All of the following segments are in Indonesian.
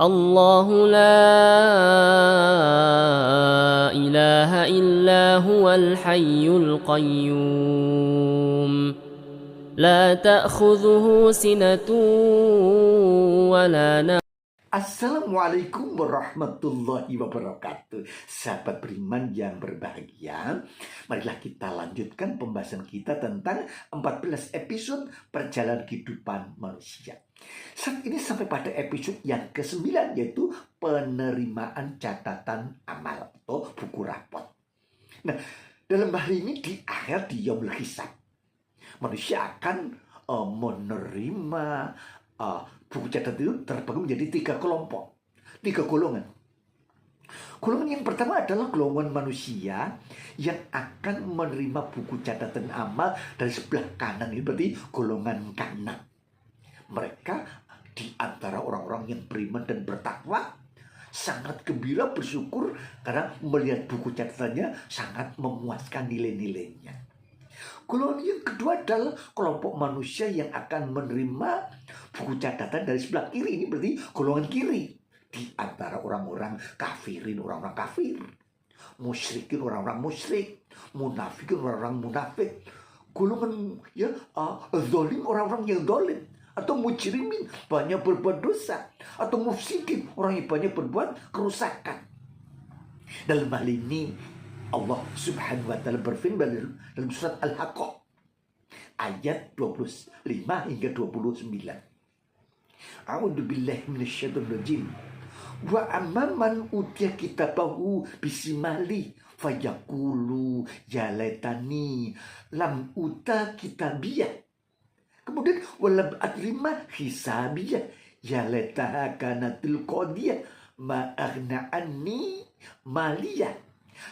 الله لا إله إلا هو الحي القيوم لا تأخذه سنة ولا نوم. Assalamualaikum warahmatullahi wabarakatuh. Sahabat beriman yang berbahagia, marilah kita lanjutkan pembahasan kita tentang 14 episode perjalanan kehidupan manusia. Saat ini sampai pada episode yang ke-9, yaitu penerimaan catatan amal atau buku rapot. Nah, dalam hari ini di akhir di Yaumul Hisab, manusia akan menerima buku catatan itu terbagi menjadi 3 kelompok, 3 golongan. Golongan yang pertama adalah golongan manusia yang akan menerima buku catatan amal dari sebelah kanan. Ini berarti golongan kanan. Mereka di antara orang-orang yang beriman dan bertakwa sangat gembira, bersyukur karena melihat buku catatannya sangat memuaskan nilai-nilainya. Golongan yang kedua adalah kelompok manusia yang akan menerima buku catatan dari sebelah kiri. Ini berarti golongan kiri. Di antara orang-orang kafirin, orang-orang kafir, musyrikin, orang-orang musyrik, munafikin, orang-orang munafik. Golongan zalim, orang-orang yang zalim. Atau mujrimin, banyak berbuat dosa. Atau mufsidin, orang yang banyak berbuat kerusakan. Dalam hal ini Allah subhanahu wa ta'ala berfirman dalam surat Al-Haqqah ayat 25 hingga 29. A'udzu billahi minasyaitonir rajim. Wa amman utiya kitabahu bisimali fayaqulu ya laitani lam uta kitabiyah. Kemudian walam adrima hisabiyah ya laitaha kanatil qadiyah ma aghna anni maliyah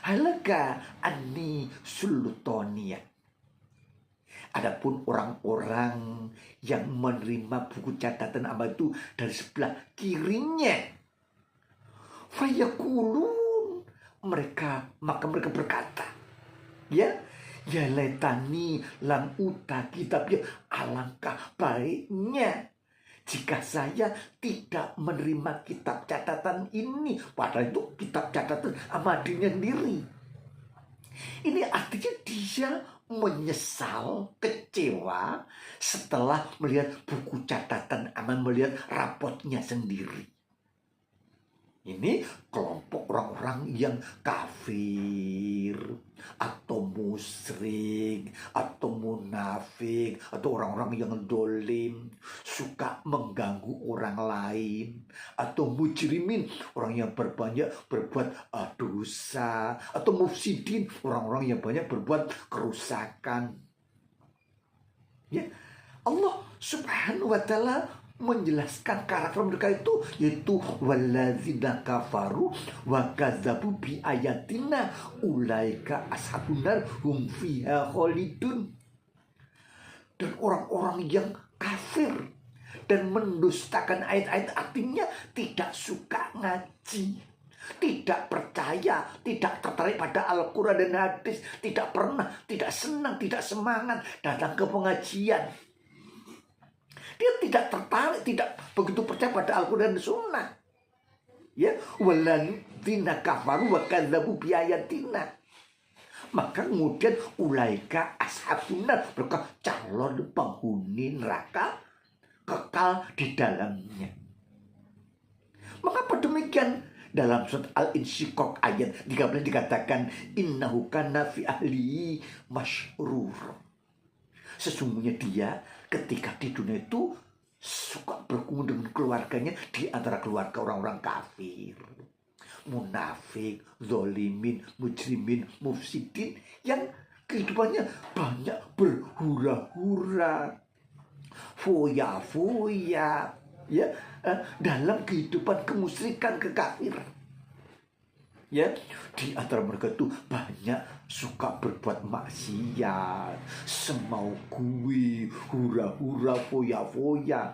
halaka anni sultaniyah. Adapun orang-orang yang menerima buku catatan amal itu dari sebelah kirinya, fayakulun, maka mereka berkata, ya laitani lam uta kitabnya, alangkah baiknya jika saya tidak menerima kitab catatan ini. Padahal itu kitab catatan amal dirinya sendiri. Ini artinya dia menyesal, kecewa setelah melihat buku catatan amal, melihat rapotnya sendiri. Ini kelompok orang-orang yang kafir atau musyrik atau munafik atau orang-orang yang dolim, suka mengganggu orang lain, atau mujrimin, orang yang berbuat dosa, atau mufsidin, orang-orang yang banyak berbuat kerusakan. Ya, Allah subhanahu wa ta'ala menjelaskan karakter mereka itu, yaitu walladzina kafaru wa kadzabu bi ayatina ulaika ashabun nar hum fiha khalidun. Dan orang-orang yang kafir dan mendustakan ayat-ayat, artinya tidak suka ngaji, tidak percaya, tidak tertarik pada Al-Quran dan hadis, tidak pernah, tidak senang, tidak semangat datang ke pengajian. Dia tidak tertarik, tidak begitu percaya pada Al-Quran dan Sunnah. Ya, walladzina kafaru wa kadzabu bi ayatina. Maka kemudian ulaika ashabun nar, mereka calon penghuni neraka, kekal di dalamnya. Mengapa demikian? Dalam surat Al-Insyiqaq ayat 13 dikatakan innahu kana fi ahli masyrur. Sesungguhnya dia ketika di dunia itu suka berkumpul dengan keluarganya di antara keluarga orang-orang kafir, munafik, zolimin, mujrimin, mufsidin, yang kehidupannya banyak berhura-hura, foya-foya, ya, dalam kehidupan kemusyrikan, kekafiran. Ya, di antara mereka itu banyak suka berbuat maksiat, semau gue, hura-hura, foya-foya.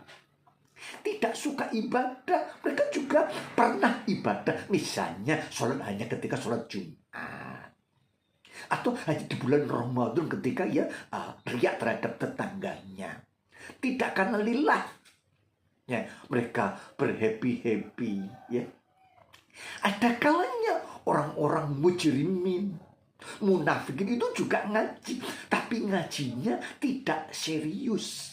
Tidak suka ibadah. Mereka juga pernah ibadah, misalnya sholat hanya ketika sholat Jumat, atau hanya di bulan Ramadan ketika riak terhadap tetangganya. Tidak karena lillah. Ya, mereka berhappy-happy, ya. Ada kalanya orang-orang mujrimin, munafikin itu juga ngaji, tapi ngajinya tidak serius,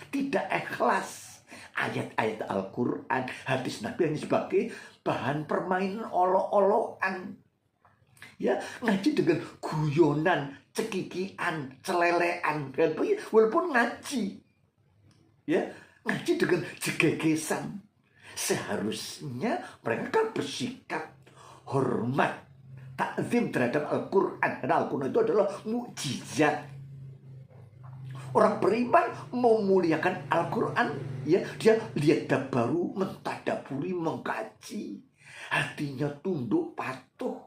tidak ikhlas. Ayat-ayat Al-Quran, hadis Nabi hanya sebagai bahan permainan olok-olokan. Ya, ngaji dengan guyonan, cekikian, celelean, walaupun ngaji, ya, ngaji dengan jegegesan. Seharusnya mereka kan bersikap hormat, takzim terhadap Al-Quran. Karena Al-Quran itu adalah mukjizat. Orang beriman memuliakan Al-Quran, ya, dia lihat baru mentadaburi, mengkaji, hatinya tunduk patuh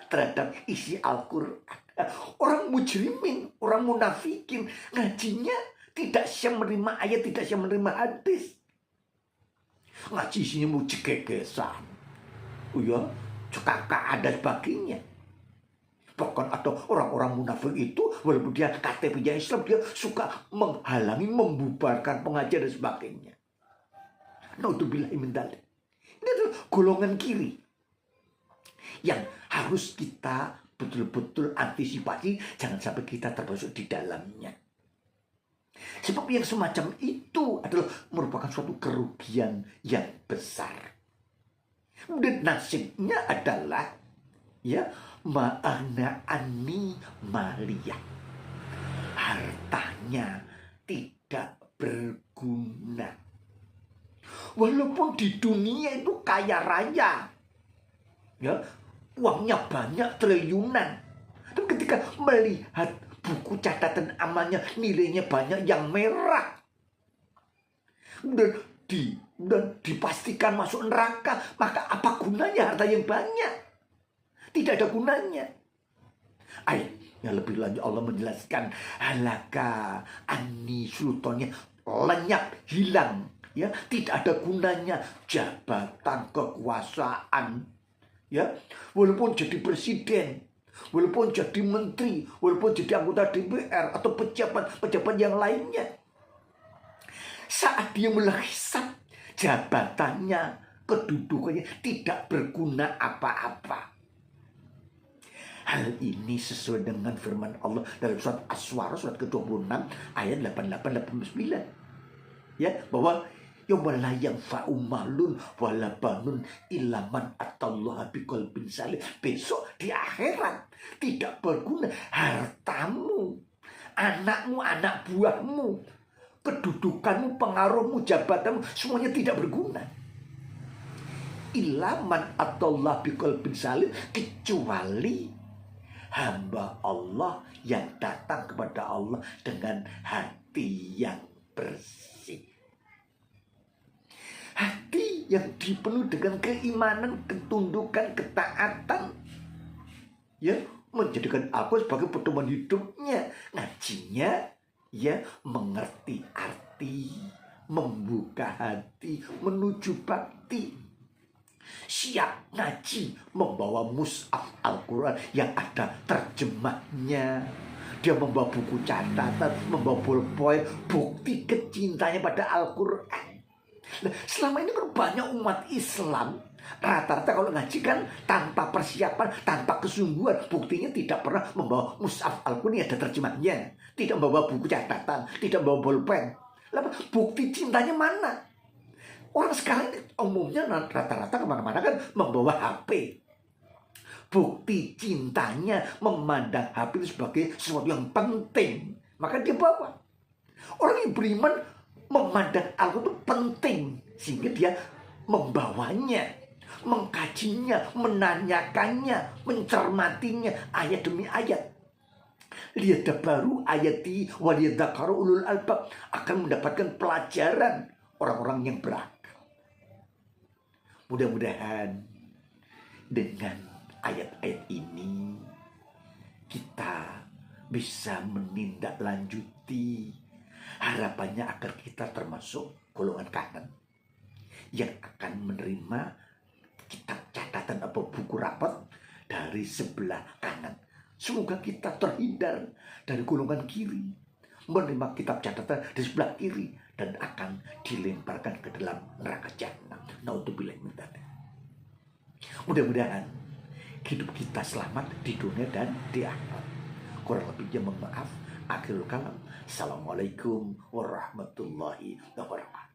terhadap isi Al-Quran. Orang mujrimin, orang munafikin, ngajinya tidak siap menerima ayat, tidak siap menerima hadis. Ngaji isinya mau cegegesan, ya, cekakak dan sebagainya. Bahkan atau orang-orang munafik itu, walaupun dia KTP-nya Islam, dia suka menghalangi, membubarkan pengajian dan sebagainya. Naudzubillahi min dzalik. Ini adalah golongan kiri yang harus kita betul-betul antisipasi, jangan sampai kita termasuk di dalamnya. Sebab yang semacam itu adalah merupakan suatu kerugian yang besar. Dan nasibnya adalah, ya, ma'ana anni maliyah, hartanya tidak berguna. Walaupun di dunia itu kaya raya, ya, uangnya banyak, triliunan, tapi ketika melihat buku catatan amalnya, nilainya banyak yang merah, dan dipastikan masuk neraka, maka apa gunanya harta yang banyak? Tidak ada gunanya. Ayatnya lebih lanjut Allah menjelaskan, halaka anni sultannya, lenyap, hilang, ya, tidak ada gunanya jabatan, kekuasaan, ya, walaupun jadi presiden, walaupun jadi menteri, walaupun jadi anggota DPR atau pejabat yang lainnya. Saat dia menghisap jabatannya, kedudukannya tidak berguna apa-apa. Hal ini sesuai dengan firman Allah dalam surat As-Suara surat ke-26 ayat 88-89. Ya, bahwa yauma la yanfa'u malun wala banun illa man atallaha biqalbin salim. Besok di akhirat tidak berguna hartamu, anakmu, anak buahmu, kedudukanmu, pengaruhmu, jabatanmu, semuanya tidak berguna. Illa man atallaha biqalbin salim, kecuali hamba Allah yang datang kepada Allah dengan hati yang bersih. Hati yang dipenuhi dengan keimanan, ketundukan, ketaatan, ya, menjadikan aku sebagai pedoman hidupnya. Ngajinya, ya, mengerti arti, membuka hati, menuju bakti. Siap ngaji, membawa mushaf Al-Quran yang ada terjemahnya. Dia membawa buku catatan, membawa ballpoint, bukti kecintanya pada Al-Quran. Nah, selama ini kan banyak umat Islam rata-rata kalau ngaji kan tanpa persiapan, tanpa kesungguhan. Buktinya tidak pernah membawa mushaf Al-Quran yang ada terjemahnya, tidak membawa buku catatan, tidak membawa ballpoint. Lalu bukti cintanya mana? Orang sekarang ini umumnya rata-rata kemana-mana kan membawa HP. Bukti cintanya memandang HP itu sebagai sesuatu yang penting, maka dia bawa. Orang yang beriman memandang Al-Quran itu penting, sehingga dia membawanya, mengkajinya, menanyakannya, mencermatinya ayat demi ayat. Lihat baru ayati waliyadzakaru ulul albab, akan mendapatkan pelajaran orang-orang yang berakal. Mudah-mudahan dengan ayat-ayat ini kita bisa menindaklanjuti, harapannya agar kita termasuk golongan kanan yang akan menerima kitab catatan atau buku rapat dari sebelah kanan. Semoga kita terhindar dari golongan kiri, menerima kitab catatan di sebelah kiri dan akan dilemparkan ke dalam neraka jahanam. Naudzubillah min dzalik. Mudah-mudahan hidup kita selamat di dunia dan di akhirat. Kurang lebihnya mohon maaf. Akhirul kalam. Assalamualaikum warahmatullahi wabarakatuh.